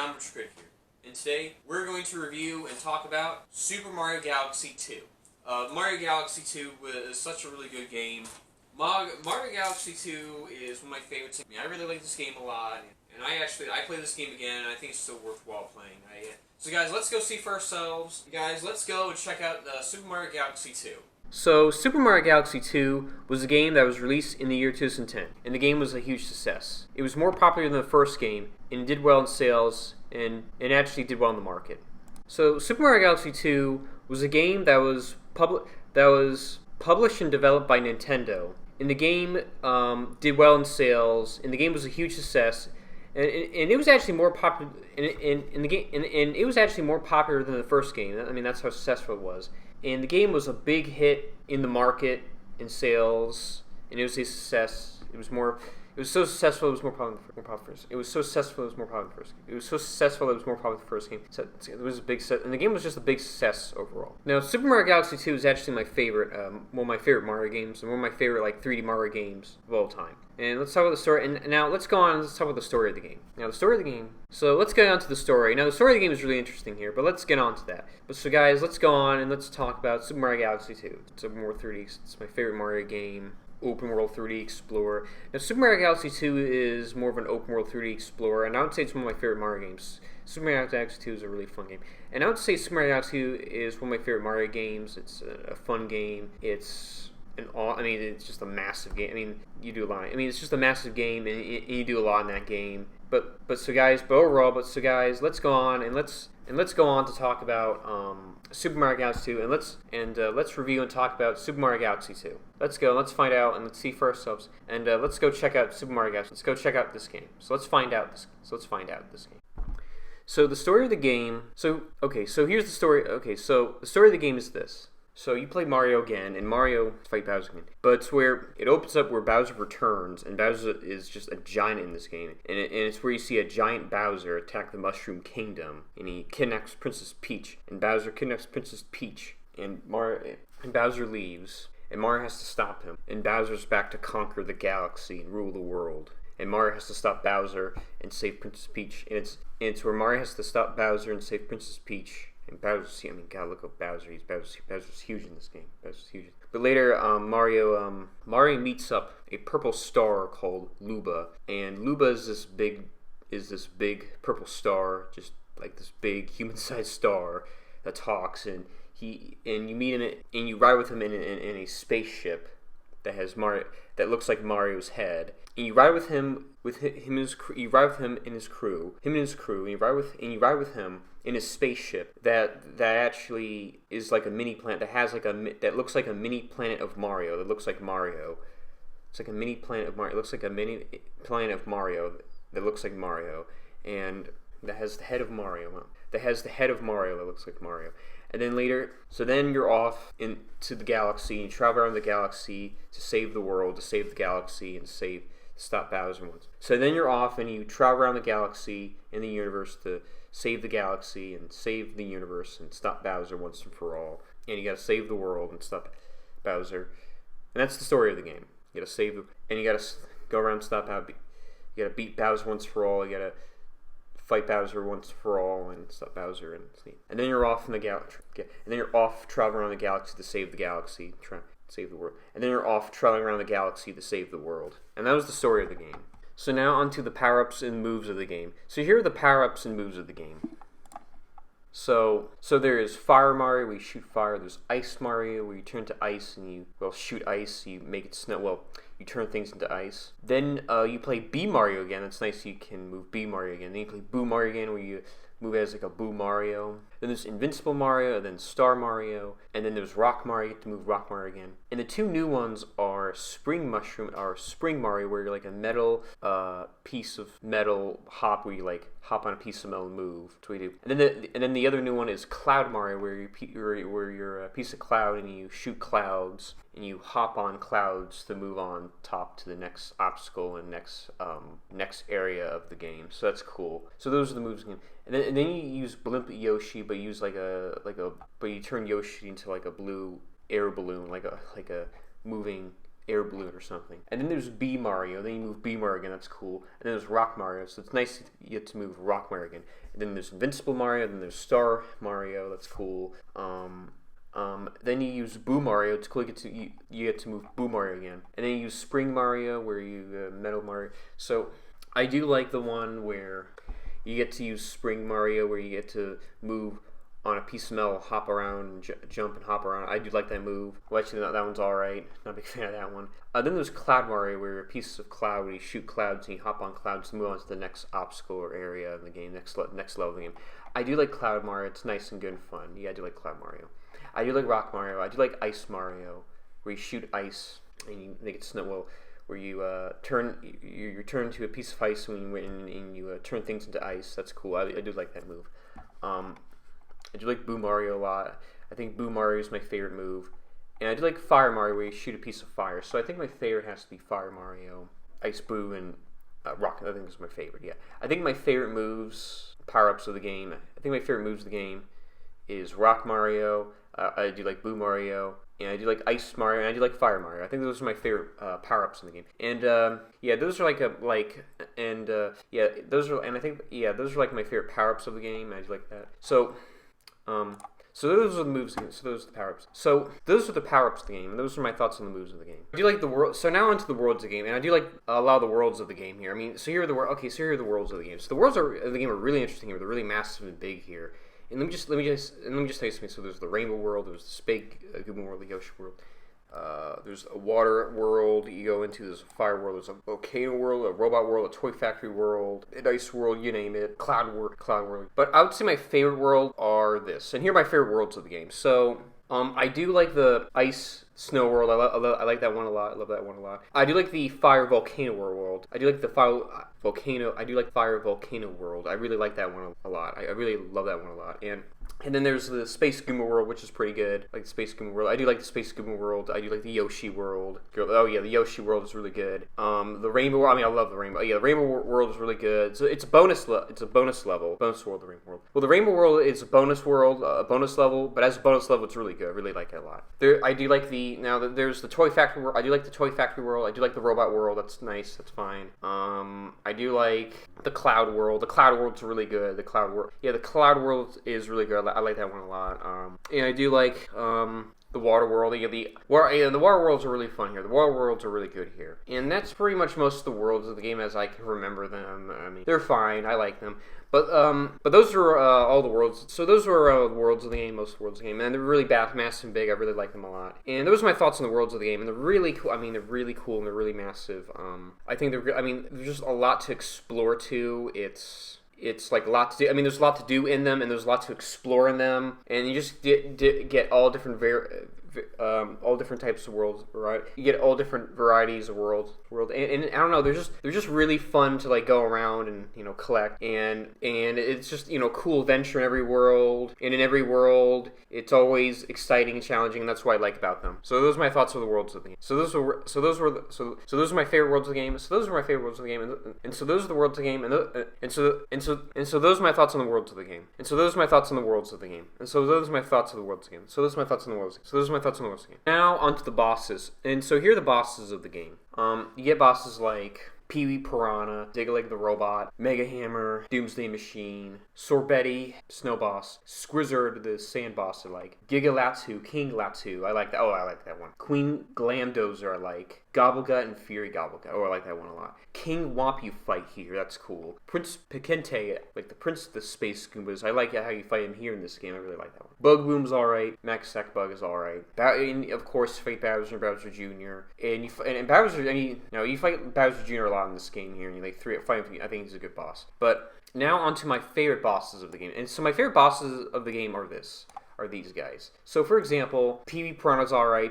I'm Retro Critic here. And today, we're going to review and talk about Super Mario Galaxy 2. Mario Galaxy 2 was such a really good game. Mario Galaxy 2 is one of my favorites. I really like this game a lot, and I play this game again, and I think it's still worthwhile playing. So guys, let's go see for ourselves. Guys, let's go and check out Super Mario Galaxy 2. So, Super Mario Galaxy 2 was a game that was released in the year 2010, and the game was a huge success. It was more popular than the first game, and did well in sales, and actually did well in the market. So, Super Mario Galaxy 2 was a game that was published and developed by Nintendo, and the game did well in sales, and the game was a huge success. And it was actually more popular. And it was actually more popular than the first game. I mean, that's how successful it was. And the game was a big hit in the market, in sales, and it was a success. It was so successful it was more popular first. It was so successful it was more popular first. It was so successful it was more popular the first game. So it was a big set, and the game was just a big success overall. Now, Super Mario Galaxy 2 is actually my favorite, one of my favorite Mario games, and one of my favorite 3D Mario games of all time. And let's talk about the story. And now let's go on and let's talk about the story of the game. Now, the story of the game. So let's get on to the story. Now, the story of the game is really interesting here, but let's get on to that. So guys, let's go on and let's talk about Super Mario Galaxy 2. It's a more 3D. It's my favorite Mario game. Open world 3D explorer. Now, Super Mario Galaxy 2 is more of an open world 3D explorer, and I would say it's one of my favorite Mario games. Super Mario Galaxy 2 is a really fun game, and I would say Super Mario Galaxy 2 is one of my favorite Mario games. It's a fun game. It's just a massive game. I mean, you do a lot. I mean, it's just a massive game, and you do a lot in that game. But so guys, let's go on and let's go on to talk about Super Mario Galaxy 2, and let's review and talk about Super Mario Galaxy 2. Let's go. Let's find out and let's see for ourselves. And let's go check out Super Mario Galaxy. Let's go check out this game. So let's find out this game. So the story of the game. So here's the story. Okay, so the story of the game is this. So you play Mario again, and Mario fight Bowser again. But it's where it opens up where Bowser returns, and Bowser is just a giant in this game. And it's where you see a giant Bowser attack the Mushroom Kingdom, and he kidnaps Princess Peach. And Bowser kidnaps Princess Peach, and Bowser leaves, and Mario has to stop him. And Bowser's back to conquer the galaxy and rule the world. And Mario has to stop Bowser and save Princess Peach. And it's where Mario has to stop Bowser and save Princess Peach. And Bowser's, God, look at Bowser. Bowser's huge in this game. Bowser's huge. But later, Mario meets up a purple star called Luba, and Luba is this big purple star, just like this big human-sized star that talks, and you meet him and you ride with him in a spaceship that has that looks like Mario's head, and you ride with him and his crew, and you ride with him in his spaceship that actually is like a mini planet that looks like a mini planet of Mario. That looks like Mario. It's like a mini planet of Mario. It looks like a mini planet of Mario that looks like Mario, and that has the head of Mario. That looks like Mario. And then later, so then you're off into the galaxy, and you travel around the galaxy to save the world, to save the galaxy, and stop Bowser once. So then you're off, and you travel around the galaxy in the universe to save the galaxy and save the universe and stop Bowser once and for all. And you gotta save the world and stop Bowser. And that's the story of the game. You gotta you gotta go around and stop Bowser. You gotta beat Bowser once for all. You gotta fight Bowser once for all and stop Bowser and then you're off in the galaxy. And then you're off traveling around the galaxy to save the galaxy, save the world. And then you're off traveling around the galaxy to save the world. And that was the story of the game. So now onto the power-ups and moves of the game. So here are the power-ups and moves of the game. So there is Fire Mario, where you shoot fire. There's Ice Mario, where you turn to ice and you shoot ice. You make it snow. Well, you turn things into ice. Then you play B Mario again. That's nice. You can move B Mario again. Then you play Boo Mario again, where you move as like a Boo Mario. Then there's Invincible Mario, and then Star Mario, and then there's Rock Mario. You get to move Rock Mario again. And the two new ones are Spring Mario, where you're like a metal piece of metal hop, where you hop on a piece of metal and move. That's what you do. And then the other new one is Cloud Mario, where you're a piece of cloud and you shoot clouds and you hop on clouds to move on top to the next obstacle and next area of the game. So that's cool. So those are the moves of the game. And then you use Blimp Yoshi, but you turn Yoshi into like a blue air balloon, like a moving air balloon or something. And then there's B Mario. Then you move B Mario again. That's cool. And then there's Rock Mario. So it's nice you get to move Rock Mario again. And then there's Invincible Mario. Then there's Star Mario. That's cool. Then you use Boo Mario. It's cool. You get to move Boo Mario again. And then you use Spring Mario, where you Metal Mario. So I do like the one where you get to use Spring Mario, where you get to move on a piece of metal, hop around, jump and hop around. I do like that move. Well, actually, that one's alright. Not a big fan of that one. Then there's Cloud Mario, where you're a piece of cloud, where you shoot clouds and you hop on clouds to move on to the next obstacle or area in the game, next level of the game. I do like Cloud Mario. It's nice and good and fun. Yeah, I do like Cloud Mario. I do like Rock Mario. I do like Ice Mario, where you shoot ice and you make it snow. Well, where you turn to a piece of ice and you turn things into ice. That's cool. I do like that move. I do like Boo Mario a lot. I think Boo Mario is my favorite move. And I do like Fire Mario, where you shoot a piece of fire. So I think my favorite has to be Fire Mario, Ice Boo, and Rock. I think this is my favorite, yeah. I think my favorite moves, power-ups of the game, is Rock Mario, I do like Boo Mario, and I do like Ice Mario, and I do like Fire Mario. I think those are my favorite power-ups in the game. And those are those are like my favorite power-ups of the game. I do like that. So those are the moves. So those are the power-ups. So those are the power-ups of the game, and those are my thoughts on the moves of the game. I do like the world. So now onto the worlds of the game, and I do like a lot of the worlds of the game here. I mean, so here are the worlds of the game. So the worlds of the game are really interesting here. They're really massive and big here. And let me just tell you something. So there's the Rainbow World, there's the Space Goomba World, the Yoshi World. There's a water world you go into, there's a fire world, there's a volcano world, a robot world, a toy factory world, an ice world, you name it, cloud world. But I would say my favorite world are this. And here are my favorite worlds of the game. So I do like the ice snow world. I like that one a lot. I love that one a lot. I do like the fire volcano world. I do like the fire volcano world. I really like that one a lot. I really love that one a lot. And then there's the Space Goomba World, which is pretty good. Like the Space Goomba World. I do like the Space Goomba World. I do like the Yoshi World. Oh yeah, the Yoshi World is really good. The Rainbow World. I mean, I love the Rainbow. Yeah, the Rainbow World is really good. So it's a bonus level. Bonus world. The Rainbow World. Well, the Rainbow World is a bonus world, a bonus level. But as a bonus level, it's really good. I really like it a lot. I do like there's the Toy Factory World. I do like the Toy Factory World. I do like the Robot World. That's nice. That's fine. I do like the Cloud World. The Cloud World's really good. The Cloud World is really good. I like that one a lot. And I do like the Water World. The Water Worlds are really fun here. The Water Worlds are really good here. And that's pretty much most of the worlds of the game as I can remember them. I mean, they're fine. I like them. But those are all the worlds. So those are the worlds of the game, most of the worlds of the game. And they're really massive and big. I really like them a lot. And those are my thoughts on the worlds of the game. And they're really cool. I mean, they're really cool and they're really massive. I think there's just a lot to explore too. It's like a lot to do. I mean, there's a lot to do in them, and there's a lot to explore in them, and you just get all different types of worlds, right? You get all different varieties of world, and I don't know. They're just really fun to like go around and collect, and it's just cool adventure in every world, and in every world it's always exciting and challenging, and that's what I like about them. So those are my thoughts of the worlds of the game. So those are my favorite worlds of the game. So those are my favorite worlds of the game, and so those are the worlds of the game, and so those are my thoughts on the worlds of the game. And so those are my thoughts on the worlds of the game. And so those are my thoughts of the worlds of the game. So those are my thoughts on the worlds. So those are my thoughts on the worlds of the game. Now onto the bosses. And so here are the bosses of the game. You get bosses like Pee-wee Piranha, Dig-a-Leg the Robot, Mega Hammer, Doomsday Machine, Sorbetti, Snow Boss, Squizzard, the Sand Boss I like, Gigalatu, King Latu, I like that. Oh, I like that one. Queen Glamdozer I like. Gobblegut and Fury Gobblegut. Oh, I like that one a lot. King Womp you fight here. That's cool. Prince Pikente, like the Prince of the Space Goombas. I like how you fight him here in this game. I really like that one. Bug Boom's alright. Max Sack Bug is alright. And of course, fight Bowser and Bowser Jr. And Bowser, you fight Bowser Jr. a lot in this game here. And you like fight him. I think he's a good boss. But now onto my favorite bosses of the game. And so my favorite bosses of the game are these guys. So for example, Pee-wee Piranha's alright.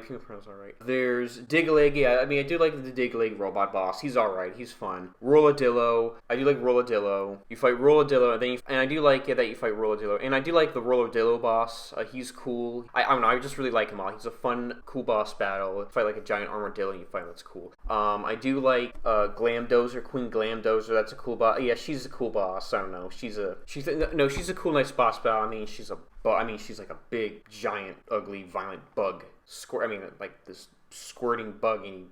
There's Dig-a-Leg. Yeah, I mean I do like the Dig-a-Leg robot boss. He's alright. He's fun. Rolladillo. I do like Rolladillo. You fight Rolladillo, and I do like that you fight Rolladillo. And I do like the Rolladillo boss. He's cool. I don't know. I just really like him a lot. He's a fun, cool boss battle. You fight like a giant armadillo and you fight him. That's cool. I do like Glamdozer, Queen Glamdozer. That's a cool boss. Yeah, she's a cool boss. I don't know. She's a cool, nice boss battle. I mean, she's like a big, giant, ugly, violent bug. Like this squirting bug, and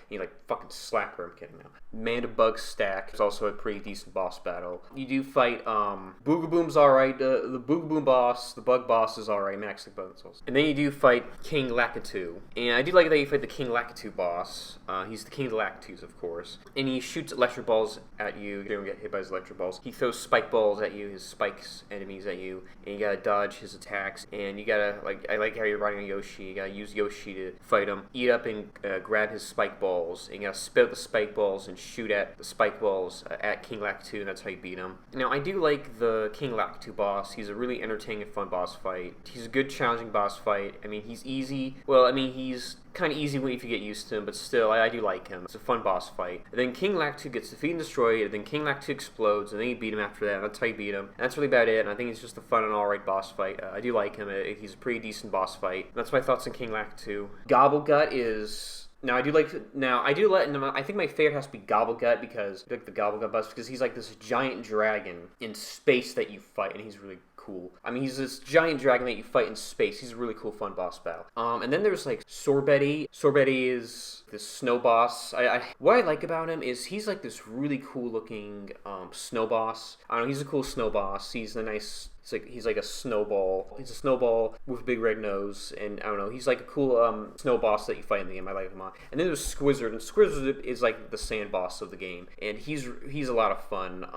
you like fucking slap her. I'm kidding now. Manda Bug Stack is also a pretty decent boss battle. You do fight Boogaboom's alright. The Boogaboom boss, the bug boss is alright. Max the bugs. And then you do fight King Lakitu, and I do like that you fight the King Lakitu boss. He's the king of the Lakitus, of course, and he shoots electric balls at you. You don't get hit by his electric balls. He throws spike balls at you, his spikes enemies at you, and you gotta dodge his attacks. And you gotta I like how you're riding on Yoshi. You gotta use Yoshi to fight him. Eat up and grab his spike balls, and you gotta spit out the spike balls and shoot at the spike balls at King Lakitu, and that's how you beat him. Now, I do like the King Lakitu boss. He's a really entertaining and fun boss fight. He's a good, challenging boss fight. I mean, he's easy. Well, I mean, he's kind of easy if you get used to him, but still, I do like him. It's a fun boss fight. And then King Lakitu gets defeated and destroyed, and then King Lakitu explodes, and then you beat him after that. That's how you beat him. And that's really about it, and I think it's just a fun and alright boss fight. I do like him. He's a pretty decent boss fight. And that's my thoughts on King Lakitu. Gobblegut is... Now, I do let him. I think my favorite has to be Gobblegut, because I like the Gobblegut boss, because he's like this giant dragon in space that you fight, and he's really cool. I mean, he's this giant dragon that you fight in space. He's a really cool, fun boss battle. And then there's like Sorbetty. Sorbetty is this snow boss. What I like about him is he's like this really cool looking snow boss. I don't know, he's a cool snow boss. He's a nice... He's like a snowball. He's a snowball with a big red nose, and I don't know. He's like a cool snow boss that you fight in the game. I like him a lot. And then there's Squizzard, and Squizzard is like the sand boss of the game, and he's a lot of fun.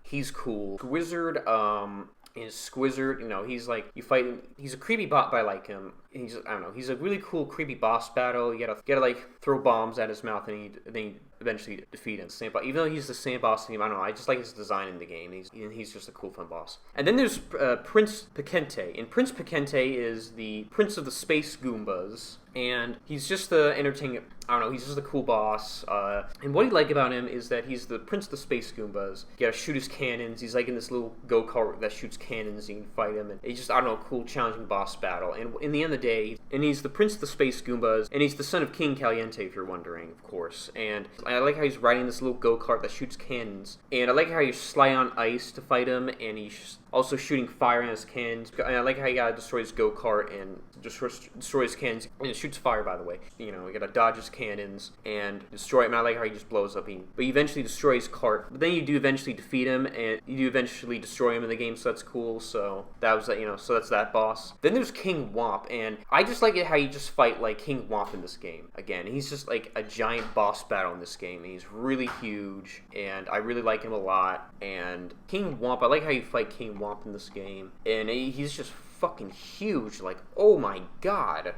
He's cool. Squizzard is Squizzard. You know, he's like you fight him. He's a creepy bot, but I like him. I don't know. He's a really cool creepy boss battle. You gotta like throw bombs at his mouth, and then you eventually defeat him. Even though he's the same boss in the game, I don't know. I just like his design in the game. He's just a cool, fun boss. And then there's Prince Pekente, and Prince Pekente is the Prince of the Space Goombas, and he's just the entertaining. I don't know. He's just a cool boss. And what I like about him is that he's the Prince of the Space Goombas. You gotta shoot his cannons. He's like in this little go-kart that shoots cannons. You can fight him, and it's just, I don't know, a cool, challenging boss battle. And in the end of the day, and he's the Prince of the Space Goombas, and he's the son of King Caliente, if you're wondering, of course. And I like how he's riding this little go-kart that shoots cannons. And I like how you slide on ice to fight him, and he's also shooting fire in his cannons. And I like how you gotta destroy his go-kart and destroy his cannons. And it shoots fire, by the way. You know, you gotta dodge his cannons and destroy him. And I like how he just blows up. But you eventually destroy his cart. But then you do eventually defeat him, and you do eventually destroy him in the game, so that's cool. So that was that, so that's that boss. Then there's King Womp, and I just like it how you just fight like King Womp in this game. Again, he's just like a giant boss battle in this game, and he's really huge, and I really like him a lot. And King Womp, I like how you fight King Womp in this game, and he's just fucking huge. Like, oh my god.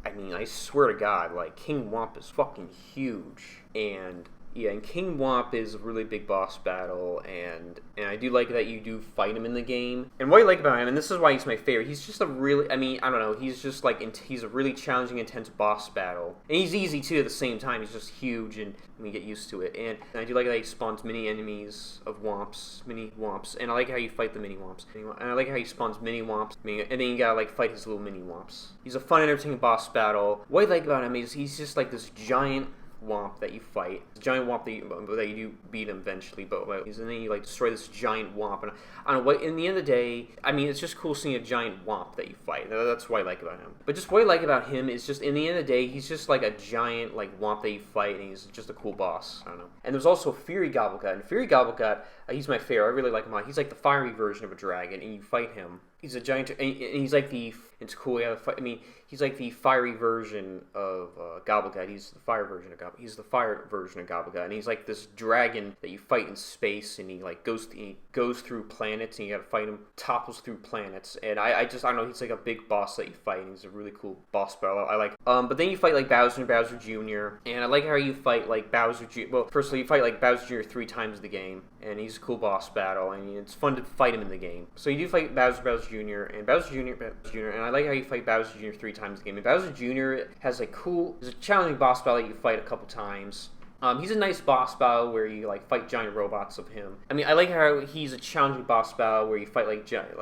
I mean, I swear to God, like, King Womp is fucking huge. And yeah, and King Womp is a really big boss battle, and I do like that you do fight him in the game. And what I like about him, and this is why he's my favorite, he's just a really, I mean, I don't know, he's just like, he's a really challenging, intense boss battle. And he's easy too at the same time, he's just huge, and we get used to it. And I do like that he spawns mini enemies of Womps, mini Womps, and I like how you fight the mini Womps. And I like how he spawns mini Womps, and then you gotta like fight his little mini Womps. He's a fun, entertaining boss battle. What I like about him is he's just like this giant Womp that you fight, the giant Womp that you do beat him eventually, but and then you like destroy this giant Womp, and I don't know what. In the end of the day, I mean, it's just cool seeing a giant Womp that you fight. That's what I like about him. But just what I like about him is just in the end of the day, he's just like a giant like Womp that you fight, and he's just a cool boss. I don't know. And there's also Fury Gobblegut, and Fury Gobblegut, he's my favorite. I really like him a lot. He's like the fiery version of a dragon, and you fight him. He's a giant, and he's like the. It's cool. Yeah, I mean, he's like the fiery version of Gobblegut. He's the fire version of Gobblegut. He's the fire version of Gobblegut, and he's like this dragon that you fight in space, and he like goes through planets, and you gotta fight him, topples through planets. And I don't know. He's like a big boss that you fight, and he's a really cool boss battle. I like. But then you fight like Bowser and Bowser Jr. And I like how you fight like Bowser Jr. Well, firstly, you fight like Bowser Jr. 3 times in the game, and he's a cool boss battle, and it's fun to fight him in the game. So you do fight Bowser Jr. and Bowser Jr. And I like how you fight Bowser Jr. 3 times in the game. And Bowser Jr. has like is a challenging boss battle that you fight a couple times. He's a nice boss battle where you like fight giant robots of him. I mean, I like how he's a challenging boss battle where you fight his giant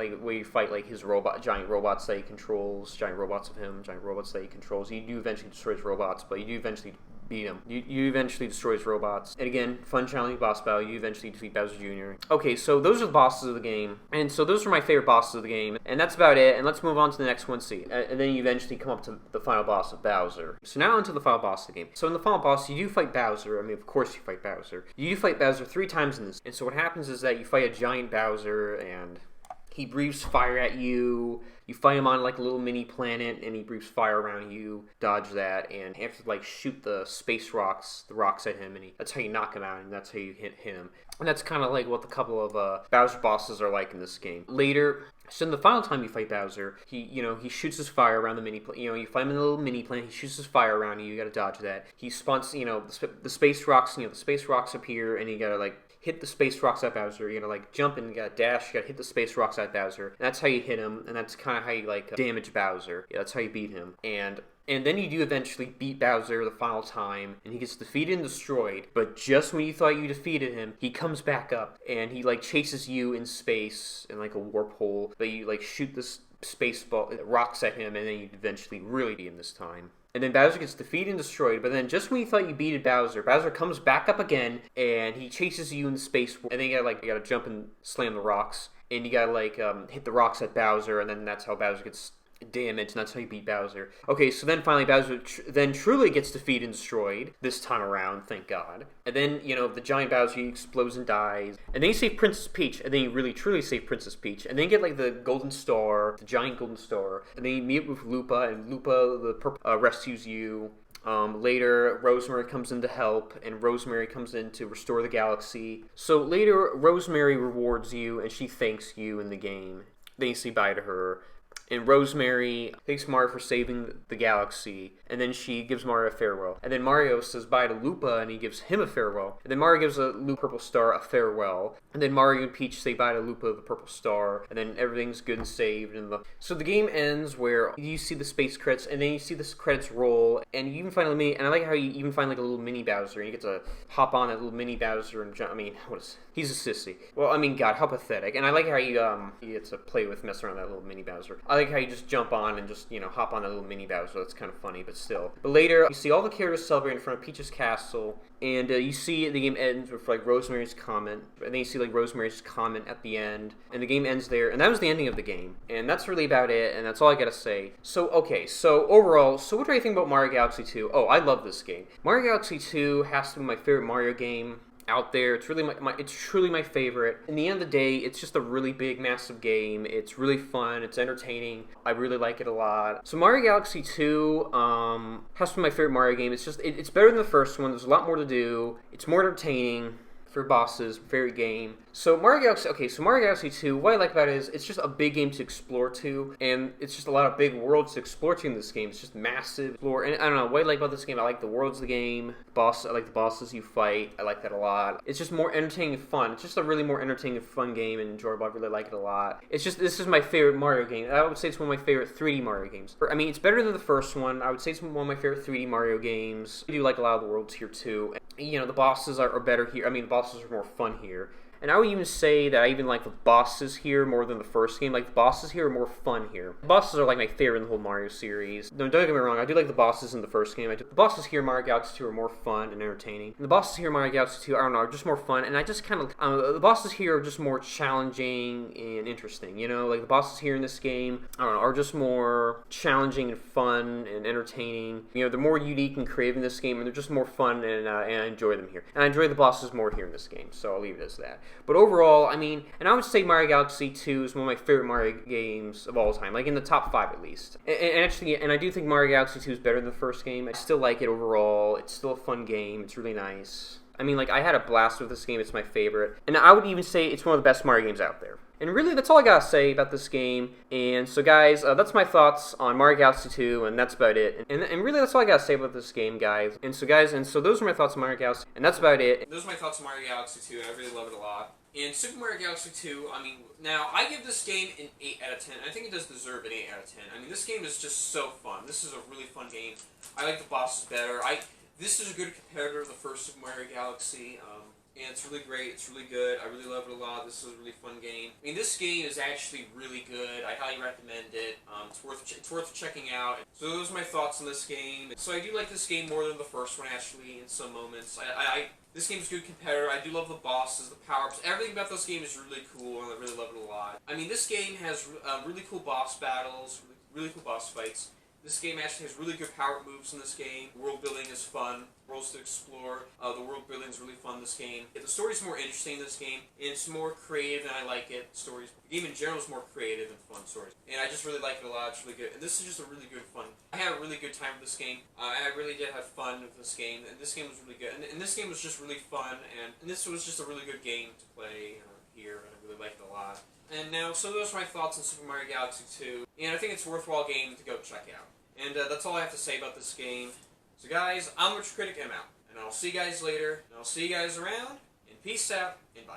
robots that he controls, giant robots of him, giant robots that he controls. You do eventually destroy his robots, but you do eventually beat him. You eventually destroy his robots. And again, fun challenging boss battle. You eventually defeat Bowser Jr. Okay, so those are the bosses of the game. And so those are my favorite bosses of the game. And that's about it. And let's move on to the next one, see. And then you eventually come up to the final boss of Bowser. So now onto the final boss of the game. So in the final boss, you do fight Bowser. I mean, of course you fight Bowser. You do fight Bowser 3 times in this. And so what happens is that you fight a giant Bowser, and he breathes fire at you. You fight him on like a little mini planet, and he breathes fire around you. Dodge that, and you have to like shoot the space rocks, the rocks at him, and that's how you knock him out, and that's how you hit him. And that's kind of like what the couple of Bowser bosses are like in this game. Later, so in the final time you fight Bowser, he shoots his fire around the mini planet. You fight him in a little mini planet. He shoots his fire around you. You got to dodge that. He spawns, the space rocks. The space rocks appear, and you got to like hit the space rocks at Bowser. You gotta like jump and you gotta dash. You gotta hit the space rocks at Bowser. And that's how you hit him, and that's kind of how you like damage Bowser. Yeah, that's how you beat him. And then you do eventually beat Bowser the final time, and he gets defeated and destroyed. But just when you thought you defeated him, he comes back up, and he like chases you in space in like a warp hole. But you like shoot this space ball rocks at him, and then you eventually really beat him this time. And then Bowser gets defeated and destroyed, but then just when you thought you beated Bowser, Bowser comes back up again, and he chases you in space, and then you gotta jump and slam the rocks, and you gotta like hit the rocks at Bowser, and then that's how Bowser gets damage, and that's how you beat Bowser. Okay, so then finally Bowser then truly gets defeated and destroyed this time around, thank God. And then, the giant Bowser, he explodes and dies. And then you save Princess Peach, and then you really truly save Princess Peach. And then you get like the golden star, the giant golden star. And then you meet with Lupa, and Lupa the purple, rescues you. Later, Rosemary comes in to help, and Rosemary comes in to restore the galaxy. So later, Rosemary rewards you, and she thanks you in the game. Then you say bye to her. And Rosemary thanks Mario for saving the galaxy, and then she gives Mario a farewell. And then Mario says bye to Lupa, and he gives him a farewell. And then Mario gives Lupa Purple Star a farewell. And then Mario and Peach say bye to Lupa the Purple Star, and then everything's good and saved. So the game ends where you see the space credits, and then you see the credits roll, and you even find a mini. And I like how you even find like a little mini Bowser, and you get to hop on that little mini Bowser and jump. I mean, he's a sissy. Well, I mean, God, how pathetic. And I like how you get to play with, mess around that little mini Bowser. I like how you just jump on and just, hop on that little mini Bowser. That's kind of funny, but still. But later, you see all the characters celebrating in front of Peach's castle, and you see the game ends with, like, Rosemary's comment, and then you see, like, Rosemary's comment at the end, and the game ends there, and that was the ending of the game. And that's really about it, and that's all I gotta say. So, okay, so overall, what do I think about Mario Galaxy 2? Oh, I love this game. Mario Galaxy 2 has to be my favorite Mario game out there. It's really it's truly my favorite. In the end of the day, it's just a really big, massive game. It's really fun. It's entertaining. I really like it a lot. So Mario Galaxy 2 has to be my favorite Mario game. It's just it's better than the first one. There's a lot more to do. It's more entertaining. For bosses, favorite game. So Mario Galaxy 2, what I like about it is it's just a big game to explore to, and it's just a lot of big worlds to explore to in this game. It's just massive. And I don't know, what I like about this game, I like the worlds of the game, I like the bosses you fight, I like that a lot. It's just more entertaining and fun. It's just a really more entertaining and fun game and enjoyable. I really like it a lot. This is my favorite Mario game. I would say it's one of my favorite 3D Mario games. I mean, it's better than the first one. I would say it's one of my favorite 3D Mario games. I do like a lot of the worlds here too. The bosses are better here. I mean, the bosses are more fun here. And I would even say that I even like the bosses here more than the first game. Like, the bosses here are more fun here. The bosses are like my favorite in the whole Mario series. No, don't get me wrong, I do like the bosses in the first game. The bosses here in Mario Galaxy 2 are more fun and entertaining. And the bosses here in Mario Galaxy 2, I don't know, are just more fun. And I just kind of, the bosses here are just more challenging and interesting. Like the bosses here in this game, I don't know, are just more challenging and fun and entertaining. They're more unique and creative in this game, and they're just more fun, and I enjoy them here. And I enjoy the bosses more here in this game, so I'll leave it as that. But overall, I mean, and I would say Mario Galaxy 2 is one of my favorite Mario games of all time, like in the top 5 at least. And I do think Mario Galaxy 2 is better than the first game. I still like it overall. It's still a fun game. It's really nice. I mean, like, I had a blast with this game. It's my favorite. And I would even say it's one of the best Mario games out there. And really, that's all I gotta say about this game. And so, guys, that's my thoughts on Mario Galaxy 2, and that's about it. And really, that's all I gotta say about this game, guys. And so those are my thoughts on Mario Galaxy, and that's about it. Those are my thoughts on Mario Galaxy 2, and I really love it a lot. And Super Mario Galaxy 2, I mean, now, I give this game an 8 out of 10. I think it does deserve an 8 out of 10. I mean, this game is just so fun. This is a really fun game. I like the bosses better. This is a good comparator to the first Super Mario Galaxy. and it's really great. It's really good. I really love it a lot. This is a really fun game. I mean, this game is actually really good. I highly recommend it. It's worth checking out. So those are my thoughts on this game. So I do like this game more than the first one, actually, in some moments. This game's a good competitor. I do love the bosses, the power-ups. Everything about this game is really cool, and I really love it a lot. I mean, this game has really cool boss battles, really cool boss fights. This game actually has really good power moves in this game. World building is fun. Worlds to explore. The world building is really fun in this game. The story's more interesting in this game. It's more creative and I like it. The game in general is more creative and fun stories. And I just really like it a lot. It's really good. And this is just a really good fun. I had a really good time with this game. I really did have fun with this game. And this game was really good. And this game was just really fun. And this was just a really good game to play here. And I really liked it a lot. And now, so those are my thoughts on Super Mario Galaxy 2. And I think it's a worthwhile game to go check out. And that's all I have to say about this game. So guys, I'm Retro Critic, I'm out. And I'll see you guys later. And I'll see you guys around. And peace out, and bye.